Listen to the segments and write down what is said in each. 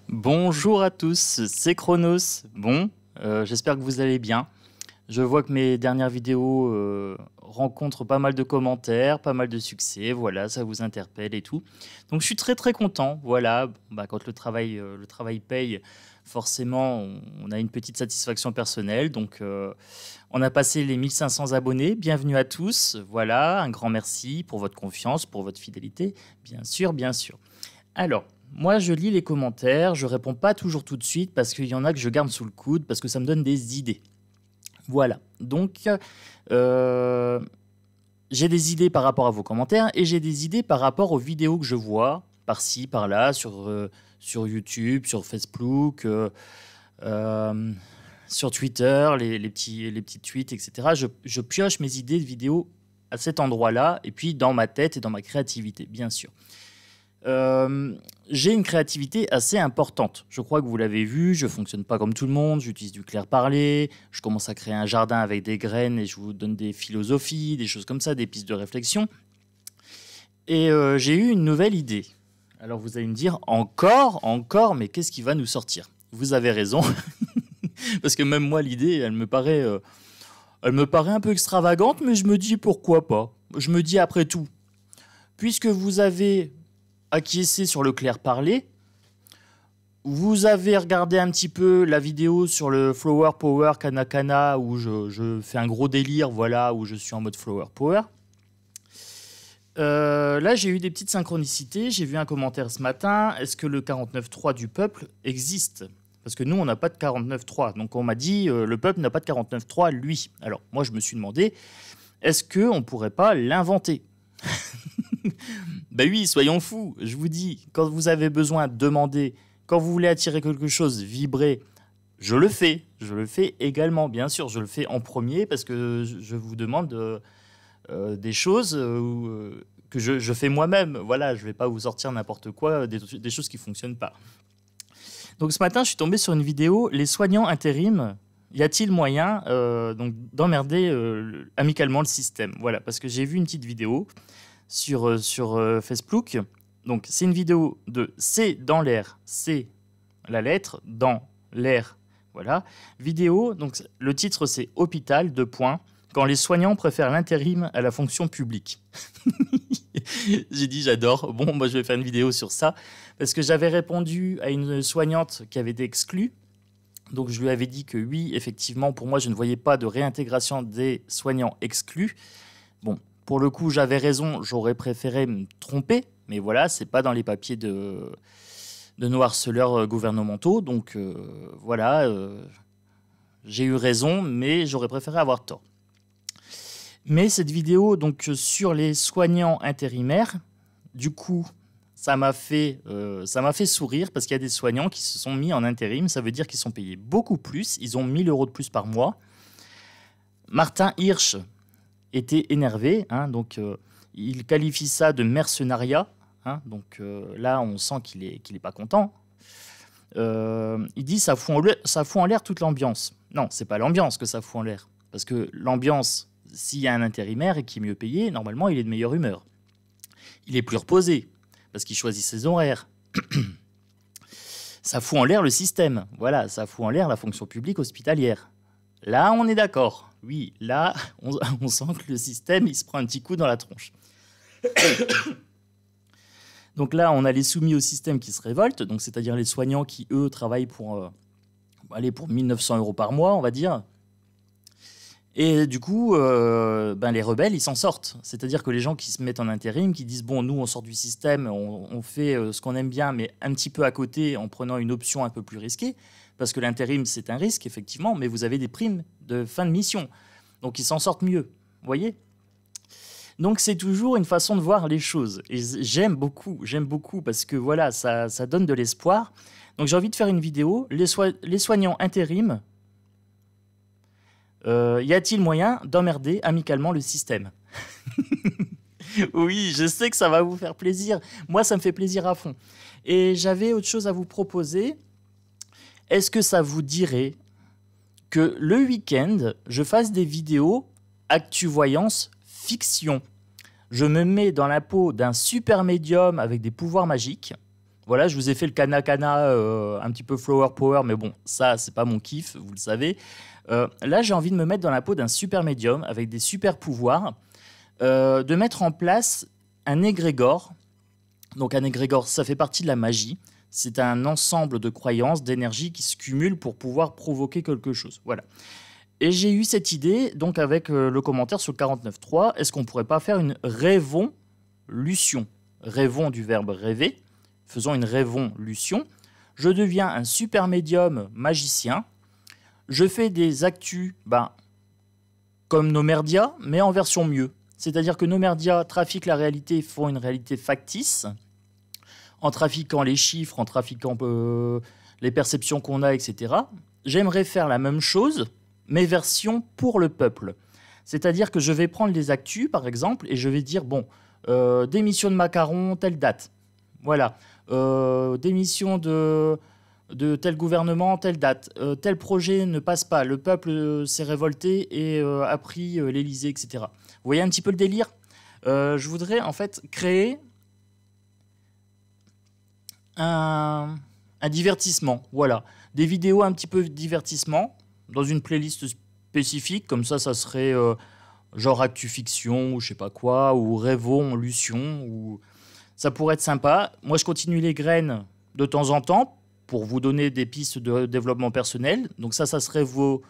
Bonjour à tous, c'est Chronos. Bon, j'espère que vous allez bien. Je vois que mes dernières vidéos rencontrent pas mal de commentaires, pas mal de succès, voilà, ça vous interpelle et tout. Donc je suis très content, voilà. Bah, quand le travail paye, forcément, on a une petite satisfaction personnelle. Donc on a passé les 1500 abonnés, bienvenue à tous. Voilà, un grand merci pour votre confiance, pour votre fidélité, bien sûr, bien sûr. Alors, moi, je lis les commentaires, je réponds pas toujours tout de suite parce qu'il y en a que je garde sous le coude parce que ça me donne des idées. Voilà. Donc, euh, j'ai des idées par rapport à vos commentaires et j'ai des idées par rapport aux vidéos que je vois par-ci, par-là, sur YouTube, sur Facebook, euh, sur Twitter, les petits tweets, etc. Je pioche mes idées de vidéos à cet endroit-là et puis dans ma tête et dans ma créativité, bien sûr. J'ai une créativité assez importante. Je crois que vous l'avez vu, je fonctionne pas comme tout le monde, j'utilise du clair-parler, je commence à créer un jardin avec des graines et je vous donne des philosophies, des choses comme ça, des pistes de réflexion. Et j'ai eu une nouvelle idée. Alors vous allez me dire, encore, mais qu'est-ce qui va nous sortir? Vous avez raison, parce que même moi, l'idée, elle me paraît un peu extravagante, mais je me dis pourquoi pas. Je me dis après tout, puisque vous avez acquiescé sur le clair-parler, vous avez regardé un petit peu la vidéo sur le Flower Power Kanakana où je fais un gros délire, voilà, où je suis en mode Flower Power. Là, j'ai eu des petites synchronicités. J'ai vu un commentaire ce matin. Est-ce que le 49.3 du peuple existe? Parce que nous, on n'a pas de 49.3. Donc, on m'a dit, le peuple n'a pas de 49.3, lui. Alors, moi, je me suis demandé, est-ce qu'on ne pourrait pas l'inventer? Ben oui, soyons fous. Je vous dis, quand vous avez besoin de demander, quand vous voulez attirer quelque chose, vibrer, je le fais. Je le fais également, bien sûr. Je le fais en premier parce que je vous demande des choses que je fais moi-même. Voilà, je ne vais pas vous sortir n'importe quoi, des choses qui ne fonctionnent pas. Donc ce matin, je suis tombé sur une vidéo, les soignants intérim. Y a-t-il moyen donc d'emmerder amicalement le système? Voilà, parce que j'ai vu une petite vidéo sur Facebook. Donc, c'est une vidéo de c'est dans l'air, c'est la lettre, dans l'air, voilà. Vidéo, donc le titre c'est Hôpital, deux points, quand les soignants préfèrent l'intérim à la fonction publique. J'ai dit j'adore, bon, moi je vais faire une vidéo sur ça, parce que j'avais répondu à une soignante qui avait été exclue. Donc je lui avais dit que oui, effectivement, pour moi je ne voyais pas de réintégration des soignants exclus. Bon, pour le coup, j'avais raison, j'aurais préféré me tromper, mais voilà, c'est pas dans les papiers de nos harceleurs gouvernementaux, donc voilà, j'ai eu raison, mais j'aurais préféré avoir tort. Mais cette vidéo, donc sur les soignants intérimaires, du coup, ça m'a fait sourire parce qu'il y a des soignants qui se sont mis en intérim, ça veut dire qu'ils sont payés beaucoup plus, ils ont 1000 € de plus par mois. Martin Hirsch était énervé, hein, donc il qualifie ça de mercenariat, hein, donc là on sent qu'il est pas content. Il dit ça fout en l'air toute l'ambiance. Non, c'est pas l'ambiance que ça fout en l'air, parce que l'ambiance, s'il y a un intérimaire et qui est mieux payé, normalement il est de meilleure humeur. Il est plus reposé, parce qu'il choisit ses horaires. Ça fout en l'air le système, voilà, ça fout en l'air la fonction publique hospitalière. Là, on est d'accord. Oui, là, on sent que le système, il se prend un petit coup dans la tronche. Donc là, on a les soumis au système qui se révoltent, donc c'est-à-dire les soignants qui, eux, travaillent pour 1900 € par mois, on va dire. Et du coup, les rebelles, ils s'en sortent. C'est-à-dire que les gens qui se mettent en intérim, qui disent, bon, nous, on sort du système, on fait ce qu'on aime bien, mais un petit peu à côté, en prenant une option un peu plus risquée, parce que l'intérim, c'est un risque, effectivement, mais vous avez des primes de fin de mission. Donc, ils s'en sortent mieux. Vous voyez? Donc, c'est toujours une façon de voir les choses. Et j'aime beaucoup, parce que voilà, ça donne de l'espoir. Donc, j'ai envie de faire une vidéo. Les soignants intérim, y a-t-il moyen d'emmerder amicalement le système? Oui, je sais que ça va vous faire plaisir. Moi, ça me fait plaisir à fond. Et j'avais autre chose à vous proposer. Est-ce que ça vous dirait que le week-end, je fasse des vidéos actu-voyance fiction? Je me mets dans la peau d'un super médium avec des pouvoirs magiques. Voilà, je vous ai fait le Kana un petit peu flower power, mais bon, ça, c'est pas mon kiff, vous le savez. Là, j'ai envie de me mettre dans la peau d'un super médium avec des super pouvoirs, de mettre en place un égrégore. Donc un égrégore, ça fait partie de la magie. C'est un ensemble de croyances, d'énergie qui se cumulent pour pouvoir provoquer quelque chose. Voilà. Et j'ai eu cette idée, donc avec le commentaire sur le 49.3, est-ce qu'on pourrait pas faire une révolution? Rêvons du verbe rêver, faisons une révolution. Je deviens un super médium magicien. Je fais des actus comme Nomerdia, mais en version mieux. C'est-à-dire que Nomerdia trafique la réalité, font une réalité factice, en trafiquant les chiffres, en trafiquant les perceptions qu'on a, etc. J'aimerais faire la même chose, mais version pour le peuple. C'est-à-dire que je vais prendre les actus, par exemple, et je vais dire, bon, démission de Macron, telle date. Voilà. Démission de tel gouvernement, telle date. Tel projet ne passe pas. Le peuple s'est révolté et a pris l'Élysée, etc. Vous voyez un petit peu le délire? Je voudrais en fait créer un divertissement. Voilà. Des vidéos un petit peu divertissement dans une playlist spécifique. Comme ça serait genre Actu Fiction ou je sais pas quoi, ou Rêvons, Lucion. Ou... Ça pourrait être sympa. Moi, je continue les graines de temps en temps pour vous donner des pistes de développement personnel. Donc ça serait vos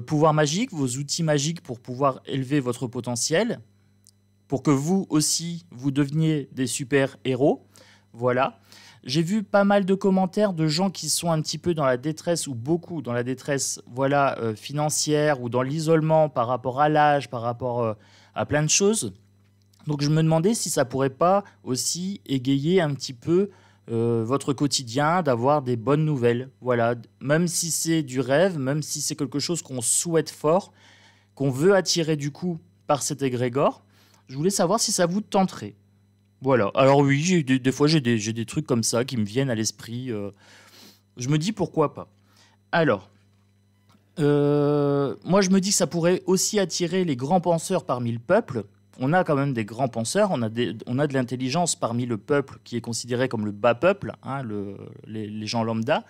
pouvoirs magiques, vos outils magiques pour pouvoir élever votre potentiel, pour que vous aussi, vous deveniez des super-héros. Voilà. J'ai vu pas mal de commentaires de gens qui sont un petit peu dans la détresse, ou beaucoup dans la détresse financière, ou dans l'isolement par rapport à l'âge, par rapport à plein de choses. Donc je me demandais si ça pourrait pas aussi égayer un petit peu votre quotidien, d'avoir des bonnes nouvelles. Voilà, même si c'est du rêve, même si c'est quelque chose qu'on souhaite fort, qu'on veut attirer du coup par cet égrégore, je voulais savoir si ça vous tenterait. Voilà, alors oui, des fois j'ai des trucs comme ça qui me viennent à l'esprit. Je me dis pourquoi pas. Alors, moi je me dis que ça pourrait aussi attirer les grands penseurs parmi le peuple. On a quand même des grands penseurs, on a de l'intelligence parmi le peuple qui est considéré comme le bas peuple, hein, les gens lambda.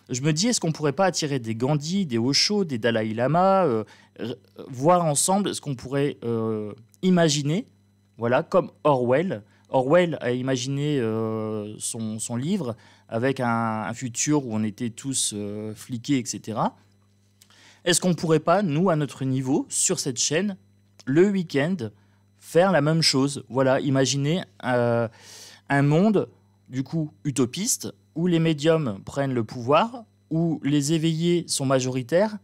Je me dis, est-ce qu'on ne pourrait pas attirer des Gandhi, des Osho, des Dalai Lama, voir ensemble ce qu'on pourrait imaginer, voilà, comme Orwell. Orwell a imaginé son livre avec un futur où on était tous fliqués, etc. Est-ce qu'on ne pourrait pas, nous, à notre niveau, sur cette chaîne, le week-end, faire la même chose? Voilà, imaginer un monde, du coup, utopiste, où les médiums prennent le pouvoir, où les éveillés sont majoritaires,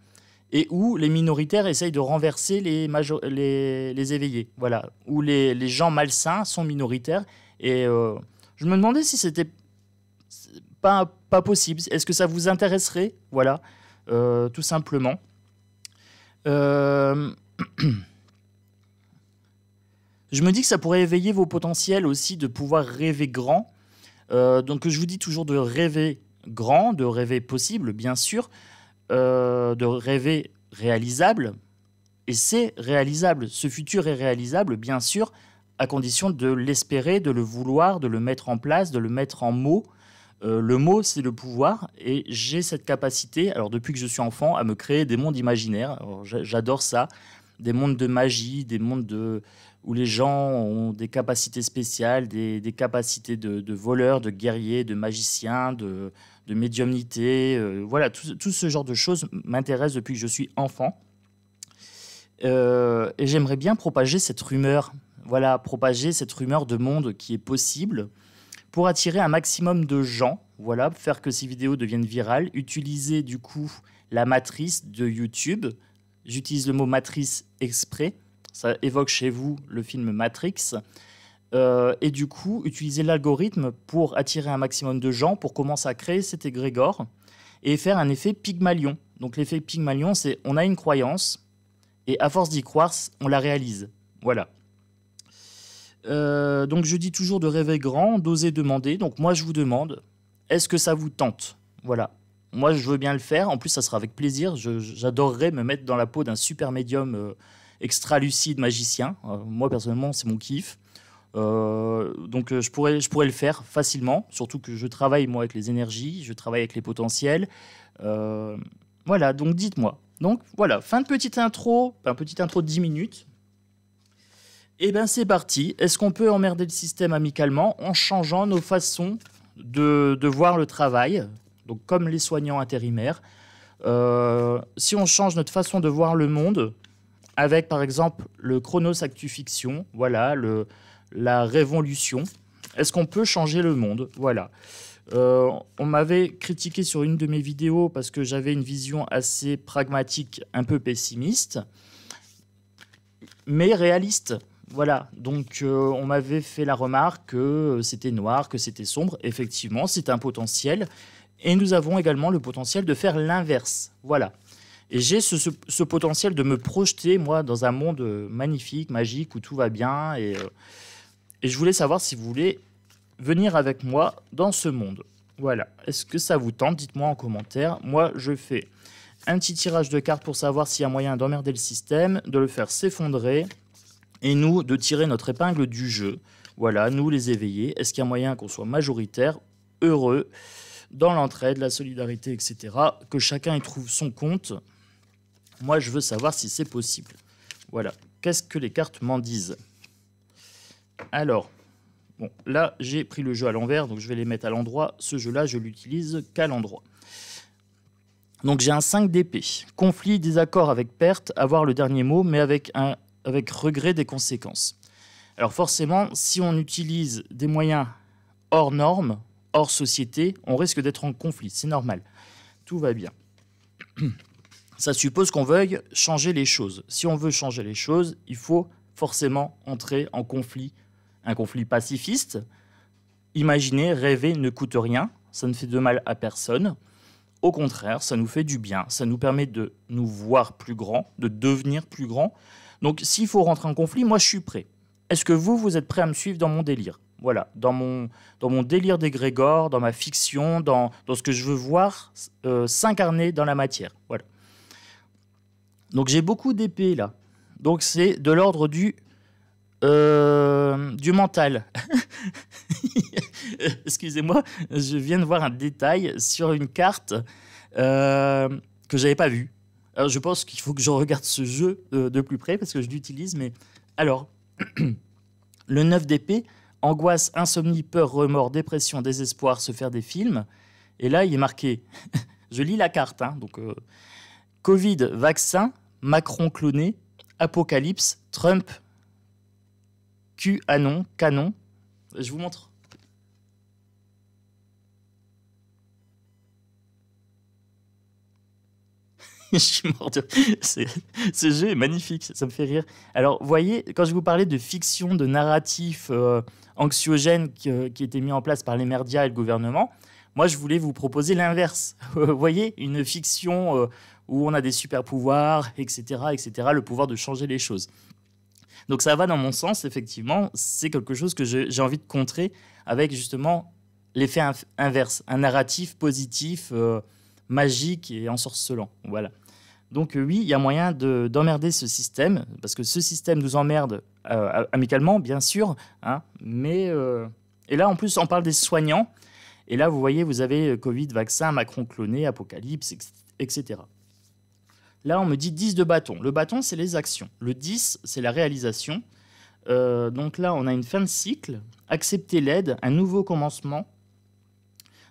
et où les minoritaires essayent de renverser les éveillés. Voilà, où les gens malsains sont minoritaires. Et je me demandais si c'était pas possible. Est-ce que ça vous intéresserait? Voilà, tout simplement. Je me dis que ça pourrait éveiller vos potentiels aussi, de pouvoir rêver grand. Donc je vous dis toujours de rêver grand, de rêver possible, bien sûr, de rêver réalisable. Et c'est réalisable. Ce futur est réalisable, bien sûr, à condition de l'espérer, de le vouloir, de le mettre en place, de le mettre en mots. Le mot, c'est le pouvoir, et j'ai cette capacité, alors depuis que je suis enfant, à me créer des mondes imaginaires. J'adore ça, des mondes de magie, des mondes où les gens ont des capacités spéciales, des capacités de voleurs, de guerriers, de magiciens, de médiumnité. Voilà, tout ce genre de choses m'intéresse depuis que je suis enfant. Et j'aimerais bien propager cette rumeur, voilà, propager cette rumeur de monde qui est possible, pour attirer un maximum de gens, voilà, faire que ces vidéos deviennent virales, utiliser du coup la matrice de YouTube. J'utilise le mot matrice exprès, ça évoque chez vous le film Matrix. Et du coup, utiliser l'algorithme pour attirer un maximum de gens, pour commencer à créer cet égrégore et faire un effet Pygmalion. Donc l'effet Pygmalion, c'est on a une croyance et à force d'y croire, on la réalise. Voilà. Donc je dis toujours de rêver grand, d'oser demander. Donc moi je vous demande, est-ce que ça vous tente? Voilà. Moi je veux bien le faire, en plus ça sera avec plaisir. J'adorerais me mettre dans la peau d'un super médium extra lucide magicien. Moi personnellement c'est mon kiff. Donc je pourrais le faire facilement, surtout que je travaille moi avec les énergies, je travaille avec les potentiels. Voilà, donc dites-moi. Donc voilà, fin de petite intro, enfin, petite intro de 10 minutes. Et bien c'est parti. Est-ce qu'on peut emmerder le système amicalement en changeant nos façons de voir le travail, donc comme les soignants intérimaires. Si on change notre façon de voir le monde, avec par exemple le Chronos Actu Fiction, voilà, la révolution, est-ce qu'on peut changer le monde? Voilà. On m'avait critiqué sur une de mes vidéos parce que j'avais une vision assez pragmatique, un peu pessimiste, mais réaliste. Voilà, donc on m'avait fait la remarque que c'était noir, que c'était sombre. Effectivement, c'est un potentiel. Et nous avons également le potentiel de faire l'inverse. Voilà. Et j'ai ce potentiel de me projeter, moi, dans un monde magnifique, magique, où tout va bien. Et je voulais savoir si vous voulez venir avec moi dans ce monde. Voilà. Est-ce que ça vous tente? Dites-moi en commentaire. Moi, je fais un petit tirage de cartes pour savoir s'il y a moyen d'emmerder le système, de le faire s'effondrer, et nous, de tirer notre épingle du jeu. Voilà, nous les éveillés. Est-ce qu'il y a moyen qu'on soit majoritaire, heureux, dans l'entraide, la solidarité, etc. Que chacun y trouve son compte. Moi, je veux savoir si c'est possible. Voilà. Qu'est-ce que les cartes m'en disent? Alors, bon, là, j'ai pris le jeu à l'envers, donc je vais les mettre à l'endroit. Ce jeu-là, je l'utilise qu'à l'endroit. Donc, j'ai un 5 d'épée. Conflit, désaccord avec perte, avoir le dernier mot, mais avec regret des conséquences. Alors forcément, si on utilise des moyens hors normes, hors société, on risque d'être en conflit. C'est normal. Tout va bien. Ça suppose qu'on veuille changer les choses. Si on veut changer les choses, il faut forcément entrer en conflit. Un conflit pacifiste. Imaginer, rêver ne coûte rien. Ça ne fait de mal à personne. Au contraire, ça nous fait du bien. Ça nous permet de nous voir plus grands, de devenir plus grands. Donc, s'il faut rentrer en conflit, moi, je suis prêt. Est-ce que vous êtes prêt à me suivre dans mon délire? Voilà, dans mon délire d'égrégore, dans ma fiction, dans ce que je veux voir s'incarner dans la matière. Voilà. Donc, j'ai beaucoup d'épées, là. Donc, c'est de l'ordre du mental. Excusez-moi, je viens de voir un détail sur une carte que je n'avais pas vue. Alors, je pense qu'il faut que je regarde ce jeu de plus près parce que je l'utilise. Mais alors, le 9 d'épée, angoisse, insomnie, peur, remords, dépression, désespoir, se faire des films. Et là, il est marqué, je lis la carte, hein, donc Covid, vaccin, Macron cloné, apocalypse, Trump, QAnon, canon. Je vous montre. Je suis mort de... Ce jeu est magnifique, ça me fait rire. Alors, vous voyez, quand je vous parlais de fiction, de narratif anxiogène qui était mis en place par les médias et le gouvernement, moi, je voulais vous proposer l'inverse. Vous voyez, une fiction où on a des super pouvoirs, etc., etc., le pouvoir de changer les choses. Donc, ça va dans mon sens, effectivement. C'est quelque chose que j'ai envie de contrer avec, justement, l'effet inverse. Un narratif positif, magique et ensorcelant. Voilà. Donc oui, il y a moyen d'emmerder ce système, parce que ce système nous emmerde amicalement, bien sûr, hein, mais... Et là, en plus, on parle des soignants, et là, vous voyez, vous avez Covid, vaccin, Macron cloné, apocalypse, etc. Là, on me dit 10 de bâton. Le bâton, c'est les actions. Le 10, c'est la réalisation. Donc là, on a une fin de cycle, accepter l'aide, un nouveau commencement.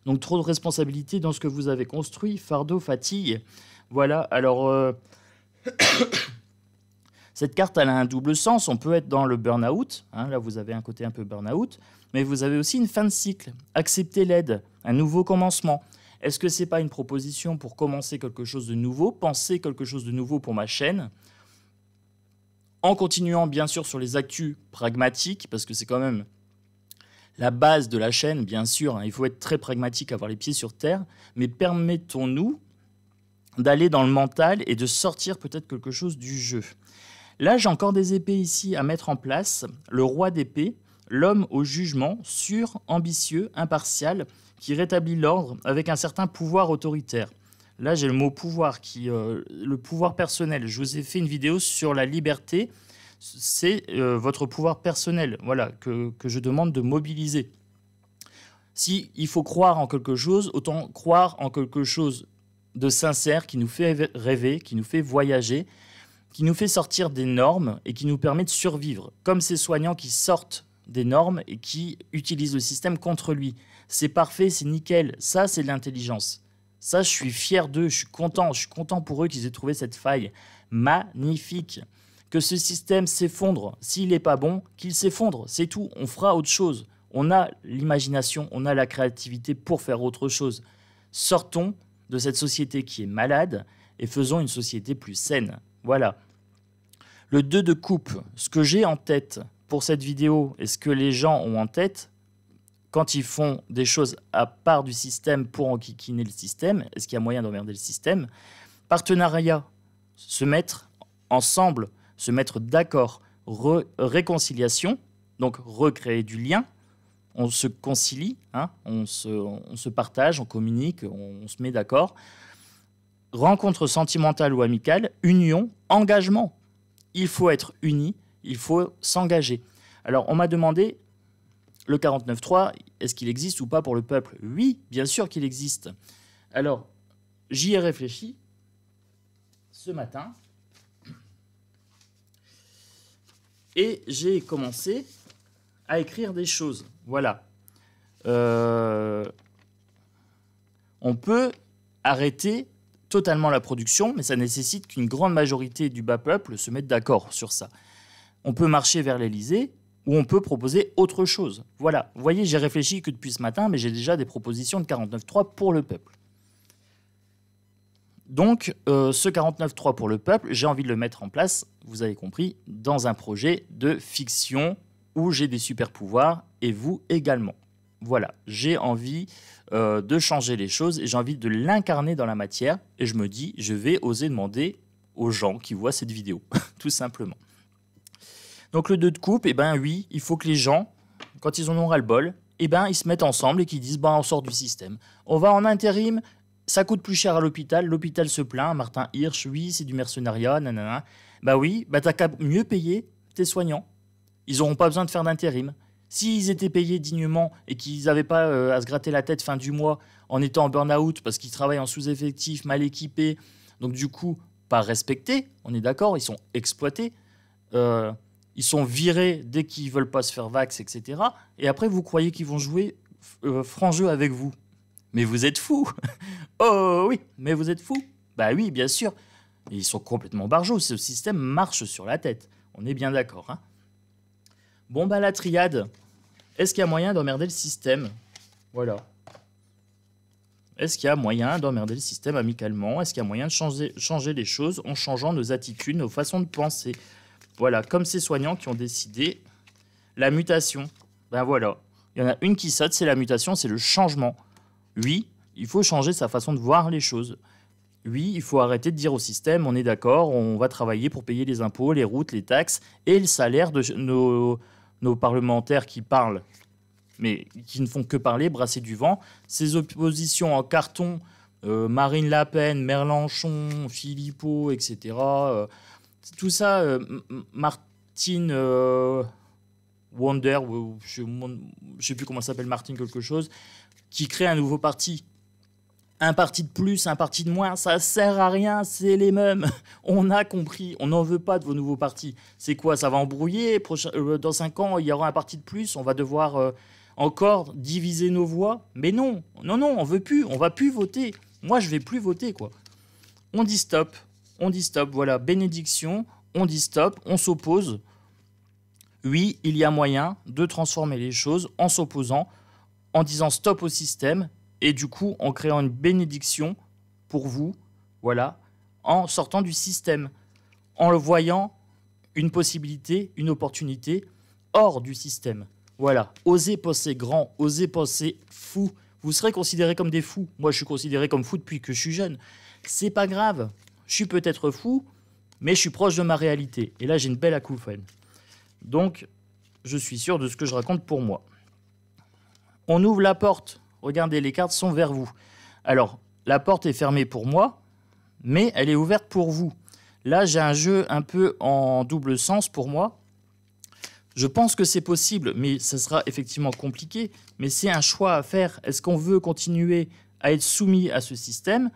Donc trop de responsabilités dans ce que vous avez construit, fardeau, fatigue. Voilà, alors cette carte, elle a un double sens. On peut être dans le burn-out, hein, là vous avez un côté un peu burn-out, mais vous avez aussi une fin de cycle. Accepter l'aide, un nouveau commencement. Est-ce que ce n'est pas une proposition pour commencer quelque chose de nouveau, penser quelque chose de nouveau pour ma chaîne, en continuant bien sûr sur les actus pragmatiques, parce que c'est quand même la base de la chaîne, bien sûr, hein, il faut être très pragmatique, avoir les pieds sur terre, mais permettons-nous d'aller dans le mental et de sortir peut-être quelque chose du jeu. Là, j'ai encore des épées ici à mettre en place. Le roi d'épée, l'homme au jugement, sûr, ambitieux, impartial, qui rétablit l'ordre avec un certain pouvoir autoritaire. Là, j'ai le mot pouvoir, le pouvoir personnel. Je vous ai fait une vidéo sur la liberté, C'est votre pouvoir personnel, voilà, que je demande de mobiliser. Si il faut croire en quelque chose, autant croire en quelque chose de sincère qui nous fait rêver, qui nous fait voyager, qui nous fait sortir des normes et qui nous permet de survivre. Comme ces soignants qui sortent des normes et qui utilisent le système contre lui. C'est parfait, c'est nickel. Ça, c'est de l'intelligence. Ça, je suis fier d'eux, je suis content pour eux qu'ils aient trouvé cette faille. Magnifique. Que ce système s'effondre. S'il n'est pas bon, qu'il s'effondre. C'est tout. On fera autre chose. On a l'imagination, on a la créativité pour faire autre chose. Sortons de cette société qui est malade et faisons une société plus saine. Voilà. Le 2 de coupe, ce que j'ai en tête pour cette vidéo et ce que les gens ont en tête quand ils font des choses à part du système pour enquiquiner le système, est-ce qu'il y a moyen d'emmerder le système? Partenariat, se mettre ensemble, se mettre d'accord, réconciliation, donc recréer du lien, on se concilie, hein, on se partage, on communique, on se met d'accord. Rencontre sentimentale ou amicale, union, engagement. Il faut être uni, il faut s'engager. Alors, on m'a demandé, le 49.3, est-ce qu'il existe ou pas pour le peuple? Oui, bien sûr qu'il existe. Alors, j'y ai réfléchi ce matin et j'ai commencé à écrire des choses. Voilà. On peut arrêter totalement la production, mais ça nécessite qu'une grande majorité du bas peuple se mette d'accord sur ça. On peut marcher vers l'Élysée ou on peut proposer autre chose. Voilà. Vous voyez, j'ai réfléchi que depuis ce matin, mais j'ai déjà des propositions de 49.3 pour le peuple. Donc, ce 49.3 pour le peuple, j'ai envie de le mettre en place, vous avez compris, dans un projet de fiction où j'ai des super pouvoirs et vous également. Voilà, j'ai envie de changer les choses et j'ai envie de l'incarner dans la matière. Et je me dis, je vais oser demander aux gens qui voient cette vidéo, tout simplement. Donc le 2 de coupe, eh ben oui, il faut que les gens, quand ils en ont ras-le-bol, eh ben, ils se mettent ensemble et qu'ils disent, on sort du système. On va en intérim, ça coûte plus cher à l'hôpital se plaint, Martin Hirsch, oui, c'est du mercenariat, nanana. Bah oui, t'as qu'à mieux payer tes soignants. Ils n'auront pas besoin de faire d'intérim. S'ils étaient payés dignement et qu'ils n'avaient pas à se gratter la tête fin du mois en étant en burn-out parce qu'ils travaillent en sous-effectif, mal équipés, donc du coup, pas respectés, on est d'accord, ils sont exploités, ils sont virés dès qu'ils ne veulent pas se faire vax, etc. Et après, vous croyez qu'ils vont jouer franc jeu avec vous? Mais vous êtes fous. Oh oui, mais vous êtes fous. Bah oui, bien sûr. Et ils sont complètement barjots, ce système marche sur la tête. On est bien d'accord, hein. Bon, la triade. Est-ce qu'il y a moyen d'emmerder le système? Voilà. Est-ce qu'il y a moyen d'emmerder le système amicalement? Est-ce qu'il y a moyen de changer les choses en changeant nos attitudes, nos façons de penser? Voilà, comme ces soignants qui ont décidé la mutation. Ben voilà. Il y en a une qui saute, c'est la mutation, c'est le changement. Oui, il faut changer sa façon de voir les choses. Oui, il faut arrêter de dire au système, on est d'accord, on va travailler pour payer les impôts, les routes, les taxes et le salaire de nos parlementaires qui parlent, mais qui ne font que parler, brasser du vent. Ces oppositions en carton, Marine Le Pen, Mélenchon, Philippot, etc. Tout ça, Martine Wonder, je ne sais plus comment ça s'appelle, Martine quelque chose, qui crée un nouveau parti. Un parti de plus, un parti de moins, ça sert à rien, c'est les mêmes. On a compris, on n'en veut pas de vos nouveaux partis. C'est quoi, ça va embrouiller? Dans 5 ans, il y aura un parti de plus, on va devoir encore diviser nos voix. Mais non, on veut plus, on va plus voter. Moi, je vais plus voter, quoi. On dit stop, voilà, bénédiction, on dit stop, on s'oppose. Oui, il y a moyen de transformer les choses en s'opposant, en disant stop au système, et du coup en créant une bénédiction pour vous, voilà, en sortant du système, en le voyant une possibilité, une opportunité hors du système. Voilà, osez penser grand, osez penser fou. Vous serez considérés comme des fous. Moi, je suis considéré comme fou depuis que je suis jeune. C'est pas grave. Je suis peut-être fou, mais je suis proche de ma réalité. Et là, j'ai une belle acouphène. Donc, je suis sûr de ce que je raconte pour moi. On ouvre la porte. Regardez, les cartes sont vers vous. Alors, la porte est fermée pour moi, mais elle est ouverte pour vous. Là, j'ai un jeu un peu en double sens pour moi. Je pense que c'est possible, mais ça sera effectivement compliqué. Mais c'est un choix à faire. Est-ce qu'on veut continuer à être soumis à ce système,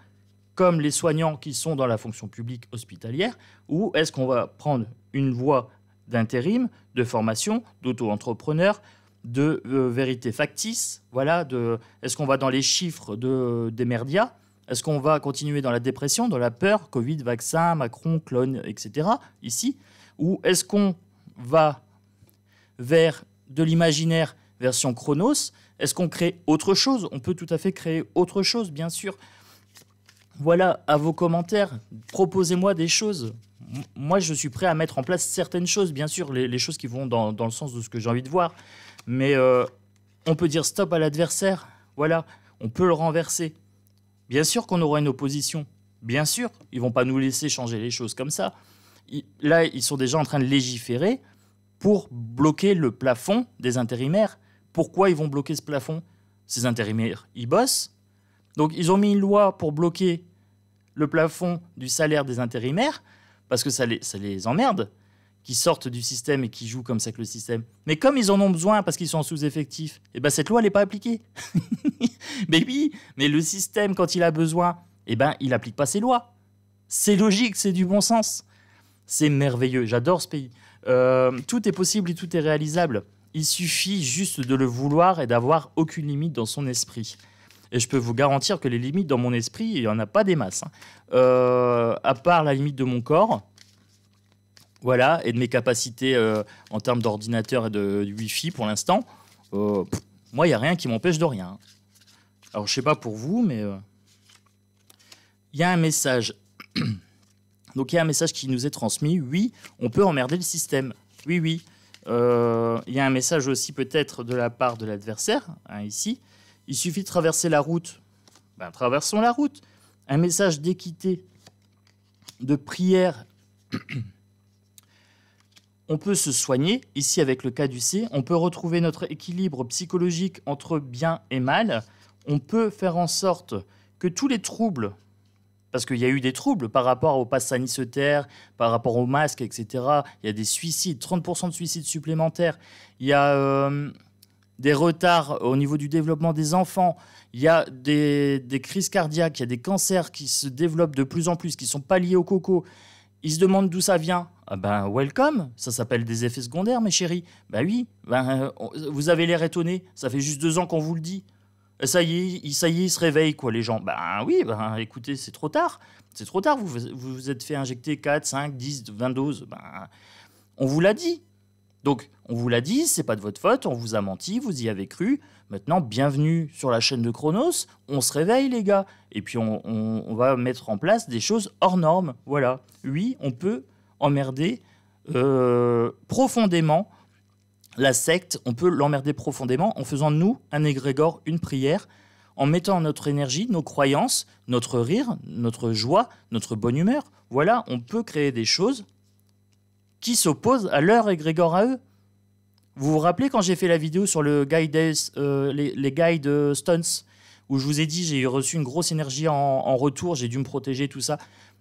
comme les soignants qui sont dans la fonction publique hospitalière, ou est-ce qu'on va prendre une voie d'intérim, de formation, d'auto-entrepreneur, de vérité factice, voilà, est-ce qu'on va dans les chiffres des merdias, est-ce qu'on va continuer dans la dépression, dans la peur, Covid, vaccin, Macron, clone, etc., ici, ou est-ce qu'on va vers de l'imaginaire version Chronos? Est-ce qu'on crée autre chose? On peut tout à fait créer autre chose, bien sûr. Voilà, à vos commentaires, proposez-moi des choses. Moi, je suis prêt à mettre en place certaines choses, bien sûr, les choses qui vont dans le sens de ce que j'ai envie de voir. Mais on peut dire stop à l'adversaire, voilà, on peut le renverser. Bien sûr qu'on aura une opposition, bien sûr, ils ne vont pas nous laisser changer les choses comme ça. Là, ils sont déjà en train de légiférer pour bloquer le plafond des intérimaires. Pourquoi ils vont bloquer ce plafond? Ces intérimaires, ils bossent. Donc, ils ont mis une loi pour bloquer le plafond du salaire des intérimaires, parce que ça les emmerde, qui sortent du système et qui jouent comme ça avec le système. Mais comme ils en ont besoin parce qu'ils sont en sous-effectif, eh ben cette loi, elle n'est pas appliquée. Mais oui, mais le système, quand il a besoin, eh ben, il n'applique pas ses lois. C'est logique, c'est du bon sens. C'est merveilleux, j'adore ce pays. Tout est possible et tout est réalisable. Il suffit juste de le vouloir et d'avoir aucune limite dans son esprit. Et je peux vous garantir que les limites dans mon esprit, il n'y en a pas des masses. À part la limite de mon corps, voilà, et de mes capacités en termes d'ordinateur et de Wi-Fi pour l'instant, moi, il n'y a rien qui m'empêche de rien. Alors, je ne sais pas pour vous, mais il y a un message. Donc, il y a un message qui nous est transmis. Oui, on peut emmerder le système. Oui, oui. Il y a un message aussi peut-être de la part de l'adversaire, hein, ici. Il suffit de traverser la route. Ben, traversons la route. Un message d'équité, de prière. On peut se soigner, ici avec le caducée. On peut retrouver notre équilibre psychologique entre bien et mal. On peut faire en sorte que tous les troubles, parce qu'il y a eu des troubles par rapport au pass sanitaire, par rapport au masque, etc. Il y a des suicides, 30% de suicides supplémentaires. Il y a des retards au niveau du développement des enfants. Il y a des crises cardiaques, il y a des cancers qui se développent de plus en plus, qui ne sont pas liés au coco. Ils se demandent d'où ça vient. Ah ben, welcome, ça s'appelle des effets secondaires, mes chéris. Ben oui, vous avez l'air étonné, ça fait juste 2 ans qu'on vous le dit. Et ça y est, ils se réveillent, quoi, les gens. Ben oui, écoutez, c'est trop tard. C'est trop tard, vous vous êtes fait injecter 4, 5, 10, 20 doses. Ben, on vous l'a dit. Donc, on vous l'a dit, c'est pas de votre faute, on vous a menti, vous y avez cru. Maintenant, bienvenue sur la chaîne de Chronos, on se réveille, les gars. Et puis, on va mettre en place des choses hors normes. Voilà. Oui, on peut emmerder profondément la secte, on peut l'emmerder profondément en faisant de nous un égrégore, une prière, en mettant notre énergie, nos croyances, notre rire, notre joie, notre bonne humeur. Voilà, on peut créer des choses qui s'opposent à leur égrégore à eux. Vous vous rappelez quand j'ai fait la vidéo sur le guide, les guides stunts, où je vous ai dit j'ai reçu une grosse énergie en retour, j'ai dû me protéger, tout ça,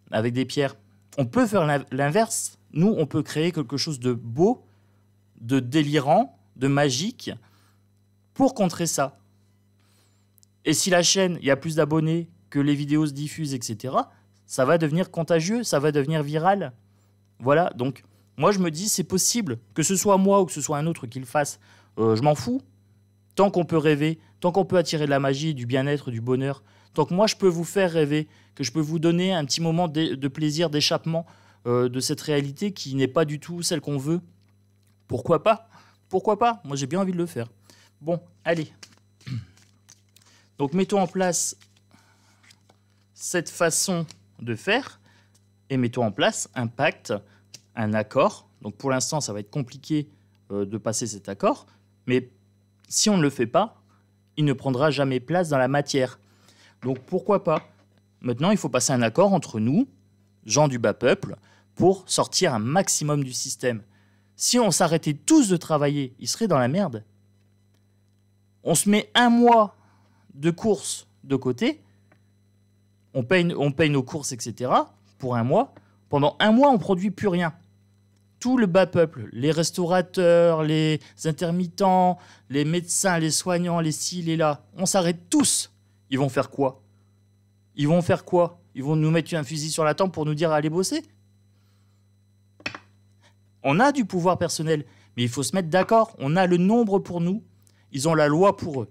avec des pierres. On peut faire l'inverse. Nous, on peut créer quelque chose de beau, de délirant, de magique, pour contrer ça. Et si la chaîne, il y a plus d'abonnés, que les vidéos se diffusent, etc., ça va devenir contagieux, ça va devenir viral. Voilà, donc moi je me dis c'est possible, que ce soit moi ou que ce soit un autre qui le fasse, je m'en fous. Tant qu'on peut rêver, tant qu'on peut attirer de la magie, du bien-être, du bonheur, tant que moi je peux vous faire rêver, que je peux vous donner un petit moment de plaisir, d'échappement de cette réalité qui n'est pas du tout celle qu'on veut, pourquoi pas? Pourquoi pas? Moi j'ai bien envie de le faire. Bon, allez. Donc mettons en place cette façon de faire et mettons en place un pacte, un accord. Donc pour l'instant, ça va être compliqué de passer cet accord, mais si on ne le fait pas, il ne prendra jamais place dans la matière. Donc pourquoi pas? Maintenant, il faut passer un accord entre nous, gens du bas peuple, pour sortir un maximum du système. Si on s'arrêtait tous de travailler, ils seraient dans la merde. On se met 1 mois de courses de côté, on paye nos courses, etc., pour 1 mois, Pendant un mois, on ne produit plus rien. Tout le bas peuple, les restaurateurs, les intermittents, les médecins, les soignants, les ci, les là, on s'arrête tous. Ils vont faire quoi? Ils vont faire quoi? Ils vont nous mettre un fusil sur la tempe pour nous dire allez bosser? On a du pouvoir personnel, mais il faut se mettre d'accord. On a le nombre pour nous. Ils ont la loi pour eux.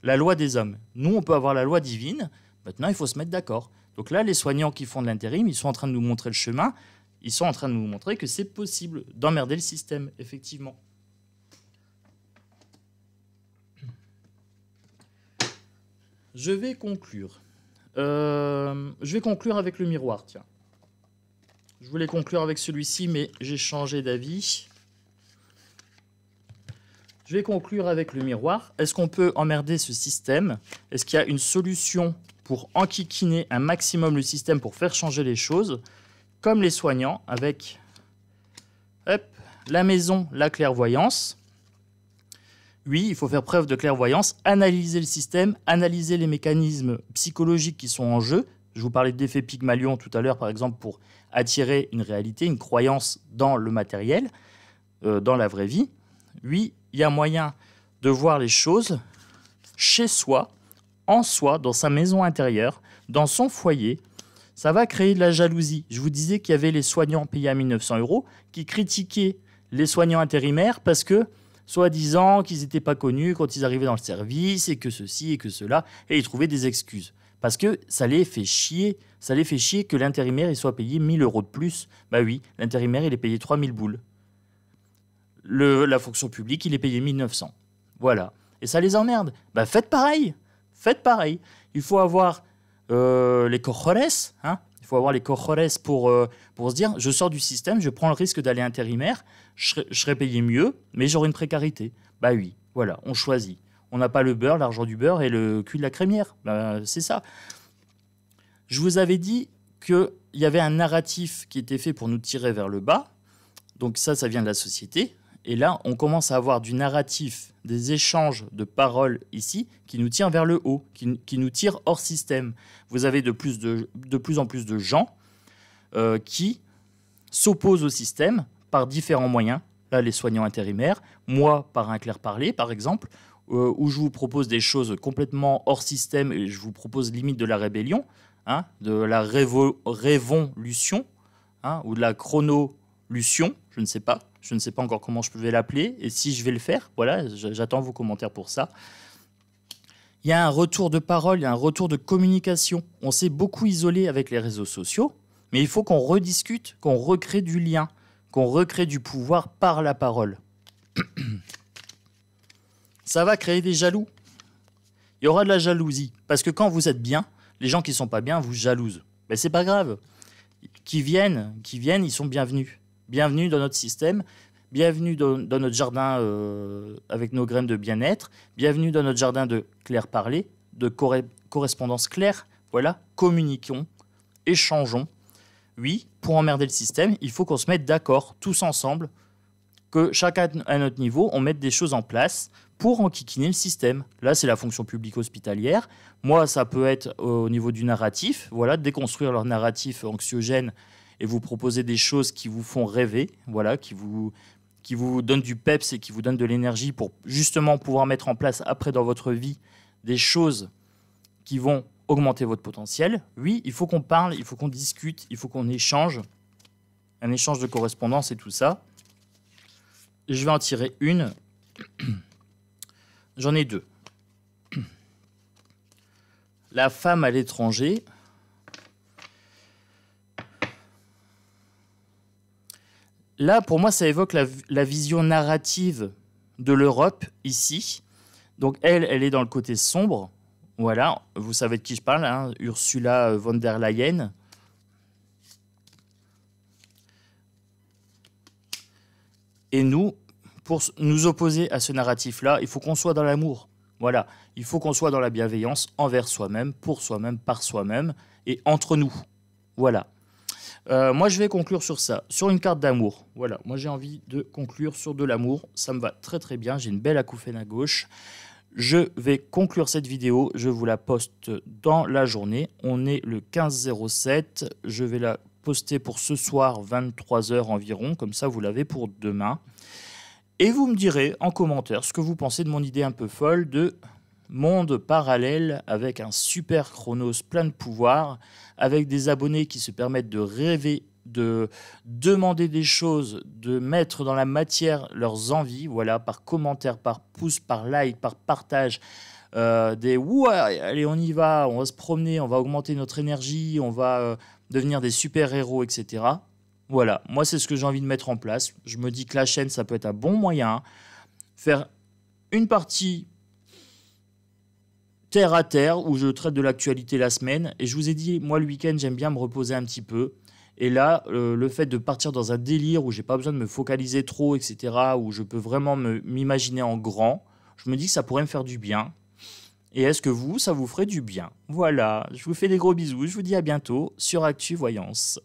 La loi des hommes. Nous, on peut avoir la loi divine. Maintenant, il faut se mettre d'accord. Donc là, les soignants qui font de l'intérim, ils sont en train de nous montrer le chemin. Ils sont en train de nous montrer que c'est possible d'emmerder le système, effectivement. Je vais conclure. Je vais conclure avec le miroir, tiens. Je voulais conclure avec celui-ci, mais j'ai changé d'avis. Je vais conclure avec le miroir. Est-ce qu'on peut emmerder ce système? Est-ce qu'il y a une solution pour enquiquiner un maximum le système pour faire changer les choses? Comme les soignants, avec la maison, la clairvoyance. Oui, il faut faire preuve de clairvoyance, analyser le système, analyser les mécanismes psychologiques qui sont en jeu. Je vous parlais d'effet Pygmalion tout à l'heure, par exemple, pour attirer une réalité, une croyance dans le matériel, dans la vraie vie. Oui, il y a moyen de voir les choses chez soi, en soi, dans sa maison intérieure, dans son foyer. Ça va créer de la jalousie. Je vous disais qu'il y avait les soignants payés à 1 900 € qui critiquaient les soignants intérimaires parce que, soi-disant, qu'ils n'étaient pas connus quand ils arrivaient dans le service et que ceci et que cela, et ils trouvaient des excuses. Parce que ça les fait chier. Ça les fait chier que l'intérimaire il soit payé 1 000 € de plus. Bah oui, l'intérimaire il est payé 3 000 boules. La fonction publique il est payé 1 900. Voilà. Et ça les emmerde. Bah faites pareil. Faites pareil. Il faut avoir les cojones, hein. Il faut avoir les cojones pour se dire je sors du système, je prends le risque d'aller intérimaire, je serai payé mieux, mais j'aurai une précarité. Bah oui, voilà, on choisit. On n'a pas le beurre, l'argent du beurre et le cul de la crémière. Bah, c'est ça. Je vous avais dit qu'il y avait un narratif qui était fait pour nous tirer vers le bas. Donc ça vient de la société. Et là, on commence à avoir du narratif, des échanges de paroles ici qui nous tirent vers le haut, qui nous tirent hors système. Vous avez de plus en plus de gens qui s'opposent au système par différents moyens. Là, les soignants intérimaires, moi, par un clair-parler, par exemple, où je vous propose des choses complètement hors système et je vous propose limite de la rébellion, hein, de la révolution, hein, ou de la chronolution, je ne sais pas. Je ne sais pas encore comment je vais l'appeler et si je vais le faire. Voilà, j'attends vos commentaires pour ça. Il y a un retour de parole, il y a un retour de communication. On s'est beaucoup isolé avec les réseaux sociaux, mais il faut qu'on rediscute, qu'on recrée du lien, qu'on recrée du pouvoir par la parole. Ça va créer des jaloux. Il y aura de la jalousie. Parce que quand vous êtes bien, les gens qui ne sont pas bien vous jalousent. Mais c'est pas grave. Qui viennent, ils sont bienvenus. Bienvenue dans notre système, bienvenue dans notre jardin avec nos graines de bien-être, bienvenue dans notre jardin de clair parler, de correspondance claire. Voilà, communiquons, échangeons. Oui, pour emmerder le système, il faut qu'on se mette d'accord, tous ensemble, que chacun à notre niveau, on mette des choses en place pour enquiquiner le système. Là, c'est la fonction publique hospitalière. Moi, ça peut être au niveau du narratif, voilà, déconstruire leur narratif anxiogène et vous proposer des choses qui vous font rêver, voilà, qui vous donnent du peps et qui vous donnent de l'énergie pour justement pouvoir mettre en place après dans votre vie des choses qui vont augmenter votre potentiel. Oui, il faut qu'on parle, il faut qu'on discute, il faut qu'on échange, un échange de correspondance et tout ça. Je vais en tirer une. J'en ai deux. La femme à l'étranger. Là, pour moi, ça évoque la vision narrative de l'Europe, ici. Donc, elle est dans le côté sombre. Voilà, vous savez de qui je parle, hein, Ursula von der Leyen. Et nous, pour nous opposer à ce narratif-là, il faut qu'on soit dans l'amour. Voilà, il faut qu'on soit dans la bienveillance envers soi-même, pour soi-même, par soi-même et entre nous. Voilà. Moi, je vais conclure sur ça, sur une carte d'amour. Voilà, moi j'ai envie de conclure sur de l'amour. Ça me va très très bien, j'ai une belle acouphène à gauche. Je vais conclure cette vidéo, je vous la poste dans la journée. On est le 15/07, je vais la poster pour ce soir, 23 h environ, comme ça vous l'avez pour demain. Et vous me direz en commentaire ce que vous pensez de mon idée un peu folle de monde parallèle avec un super chronos plein de pouvoir, avec des abonnés qui se permettent de rêver, de demander des choses, de mettre dans la matière leurs envies, voilà, par commentaire, par pouce, par like, par partage, des ouais, allez on y va, on va se promener, on va augmenter notre énergie, on va devenir des super-héros, etc. Voilà, moi c'est ce que j'ai envie de mettre en place. Je me dis que la chaîne, ça peut être un bon moyen. Faire une partie terre à terre où je traite de l'actualité la semaine. Et je vous ai dit, moi le week-end, j'aime bien me reposer un petit peu. Et là, le fait de partir dans un délire où j'ai pas besoin de me focaliser trop, etc., où je peux vraiment m'imaginer en grand, je me dis que ça pourrait me faire du bien. Et est-ce que vous, ça vous ferait du bien? Voilà, je vous fais des gros bisous, je vous dis à bientôt sur Actu Voyance.